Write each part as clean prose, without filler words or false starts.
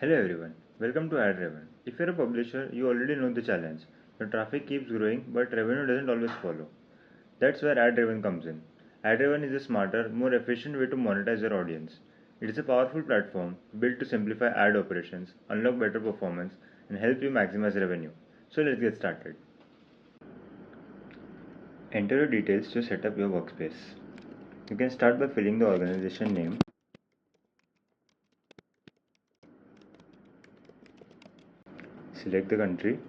Hello everyone, welcome to AdRaven. If you're a publisher, you already know the challenge. Your traffic keeps growing, but revenue doesn't always follow. That's where AdRaven comes in. AdRaven is a smarter, more efficient way to monetize your audience. It is a powerful platform built to simplify ad operations, unlock better performance, and help you maximize revenue. So let's get started. Enter your details to set up your workspace. You can start by filling the organization name. Select the country.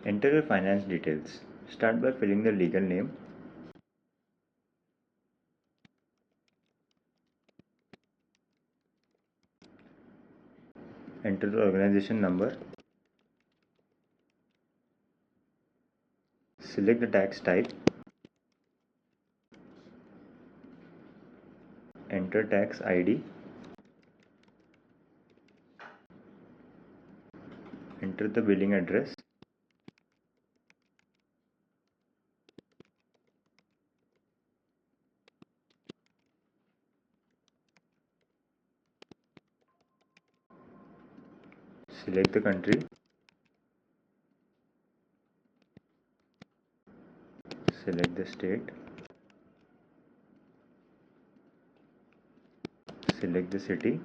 Enter your finance details. Start by filling the legal name. Enter the organization number. Select the tax type. Enter tax ID. Enter the billing address. Select the country. Select the state. Select the city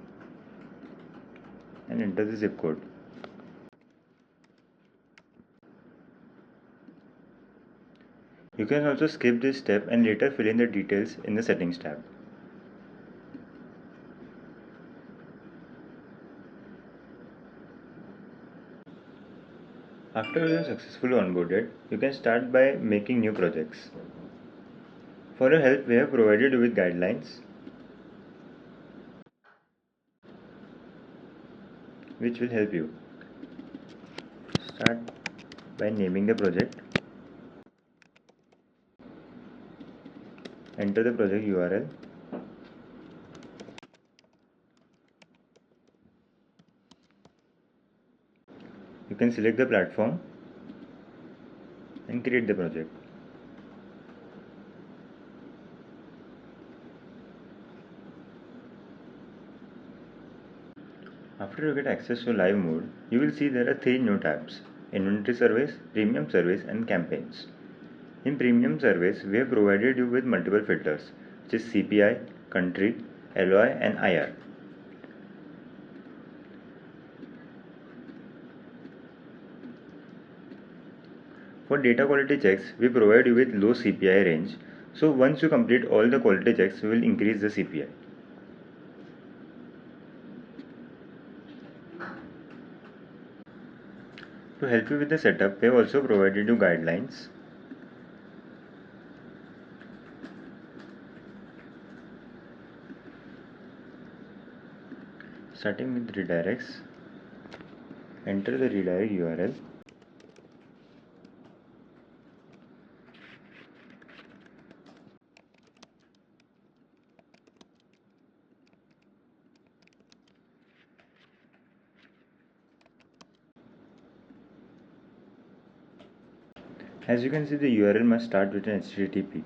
and enter the zip code. You can also skip this step and later fill in the details in the settings tab. After you are successfully onboarded, you can start by making new projects. For your help, we have provided you with guidelines which will help you. Start by naming the project. Enter the project URL. You can select the platform and create the project. After you get access to live mode, you will see there are 3 new tabs: Inventory Service, Premium Service and Campaigns. In Premium Service, we have provided you with multiple filters, which is CPI, Country, LOI and IR. For data quality checks, we provide you with low CPI range, so once you complete all the quality checks, we will increase the CPI. To help you with the setup, we have also provided you guidelines. Starting with redirects, enter the redirect URL. As you can see, the URL must start with an HTTP.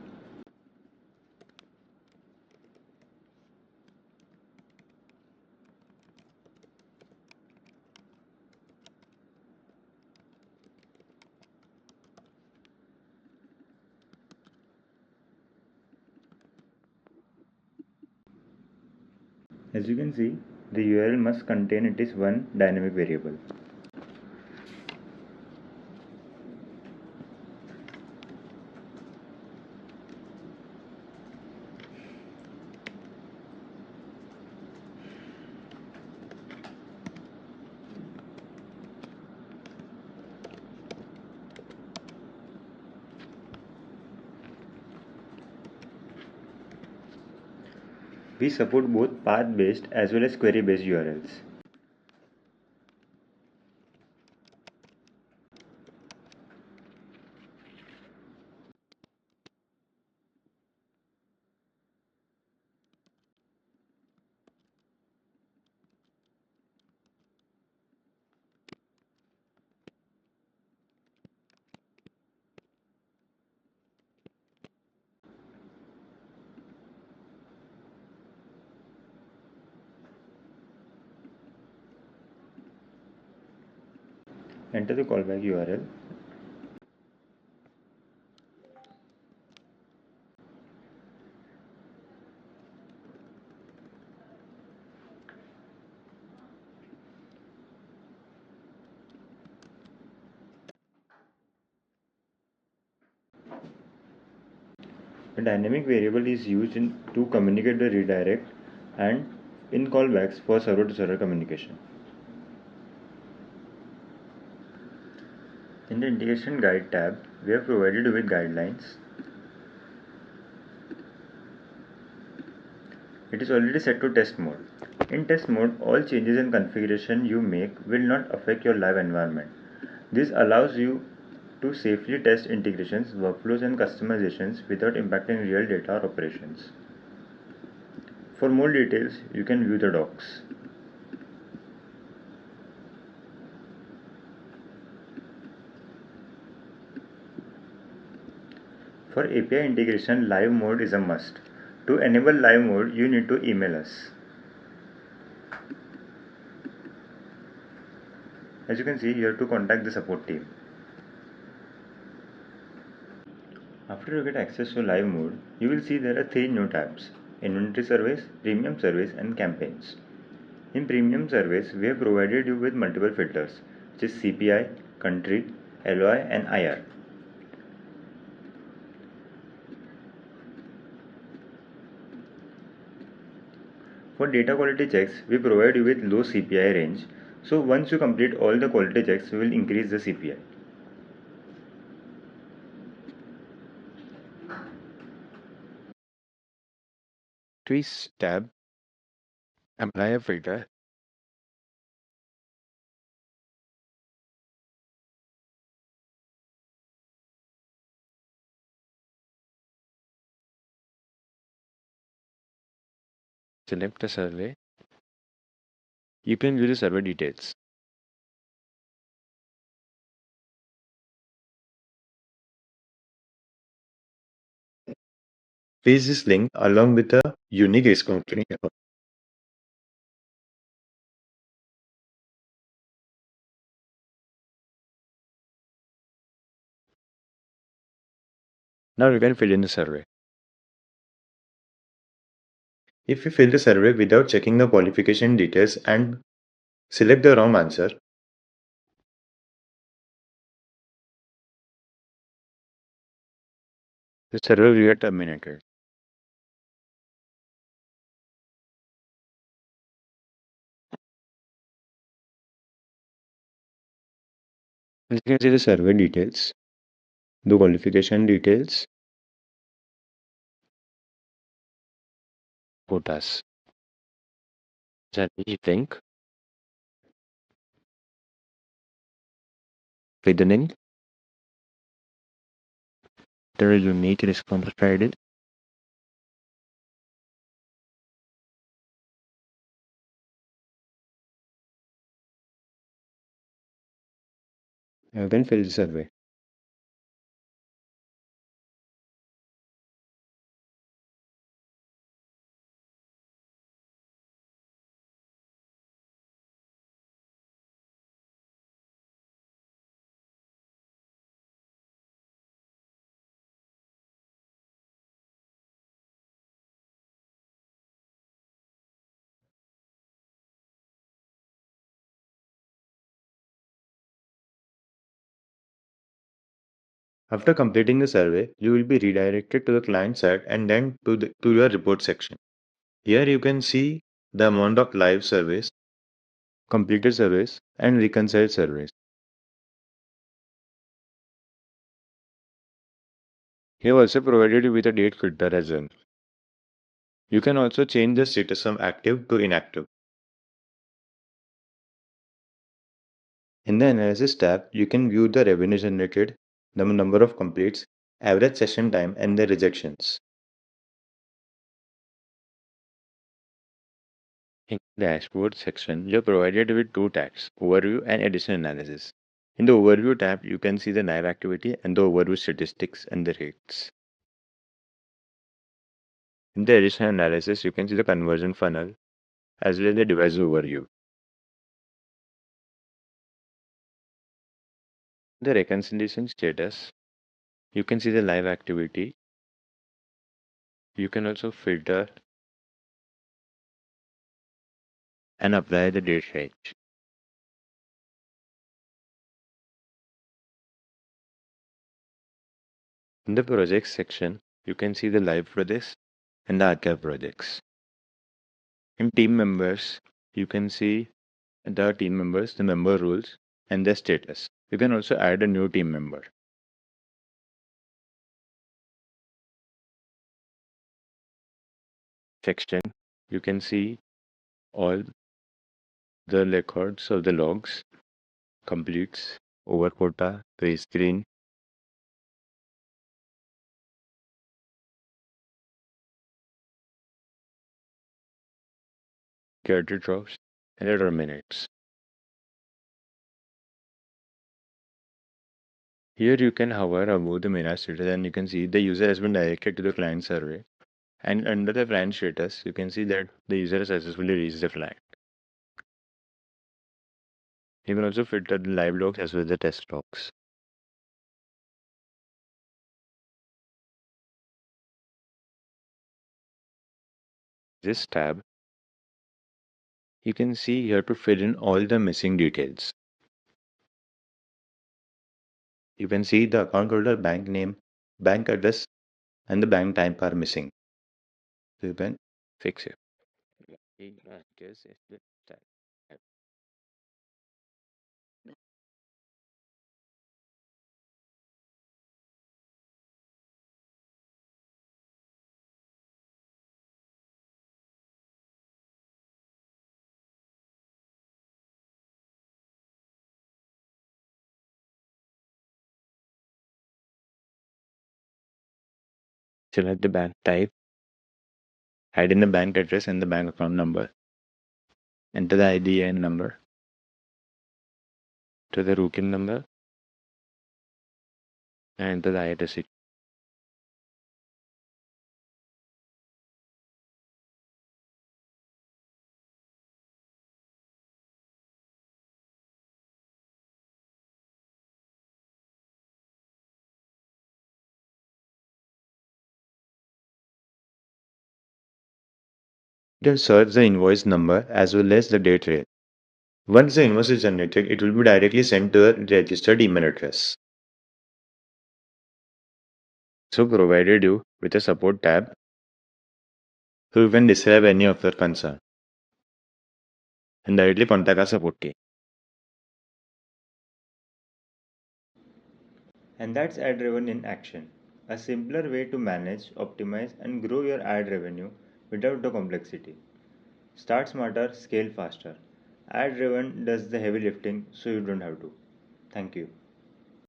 As you can see, the URL must contain at least one dynamic variable. We support both path-based as well as query-based URLs. Enter the callback URL. The dynamic variable is used to communicate the redirect and in callbacks for server-to-server communication. In the integration guide tab, we have provided you with guidelines. It is already set to test mode. In test mode, all changes in configuration you make will not affect your live environment. This allows you to safely test integrations, workflows, and customizations without impacting real data or operations. For more details, you can view the docs. For API integration, live mode is a must. To enable live mode, you need to email us. As you can see, you have to contact the support team. After you get access to live mode, you will see there are three new tabs: Inventory Service, Premium Service, and Campaigns. In Premium Service, we have provided you with multiple filters, which is CPI, Country, LOI, and IR. For data quality checks, we provide you with low CPI range. So once you complete all the quality checks, we will increase the CPI. Twist tab, apply a filter. Select the survey. You can view the server details. Paste this link along with a unique response link. Now you can fill in the survey. If you fill the survey without checking the qualification details and select the wrong answer, the survey will get terminated. As you can see the survey details, the qualification details, quotas. Survey link, reasoning, there is unique response provided. You can fill the survey. After completing the survey, you will be redirected to the client side and then to your report section. Here you can see the amount of live surveys, completed surveys, and reconciled surveys. Here also provided you with a date filter as well. You can also change the status from active to inactive. In the analysis tab, you can view the revenue generated, the number of completes, average session time, and the rejections. In the dashboard section, you're provided with two tabs, Overview and Additional Analysis. In the Overview tab, you can see the live activity and the overview statistics and the rates. In the Additional Analysis, you can see the conversion funnel as well as the device overview. The reconciliation status, you can see the live activity. You can also filter and apply the date range. In the projects section, you can see the live projects and the archive projects. In team members, you can see the team members, the member rules, and their status. You can also add a new team member. Section, you can see all the records of the logs, completes, over quota, pre-screen, character drops, and error minutes. Here you can hover above the Mirats status and you can see the user has been directed to the client survey. And under the client status, you can see that the user has successfully reached the client. You can also filter the live logs as well as the test logs. This tab, you can see here to fill in all the missing details. You can see the account holder, bank name, bank address, and the bank type are missing. So you can fix it. Select the bank type, add in the bank address and the bank account number. Enter the IDN number to the Rukin number and enter the IRS. Then search the invoice number as well as the date rate. Once the invoice is generated, it will be directly sent to a registered email address. So provided you with a support tab, so you can describe any of your concern and directly contact our support team. And that's AdRaven in action, a simpler way to manage, optimize, and grow your ad revenue without the complexity. Start smarter, scale faster. AdRaven does the heavy lifting so you don't have to. Thank you.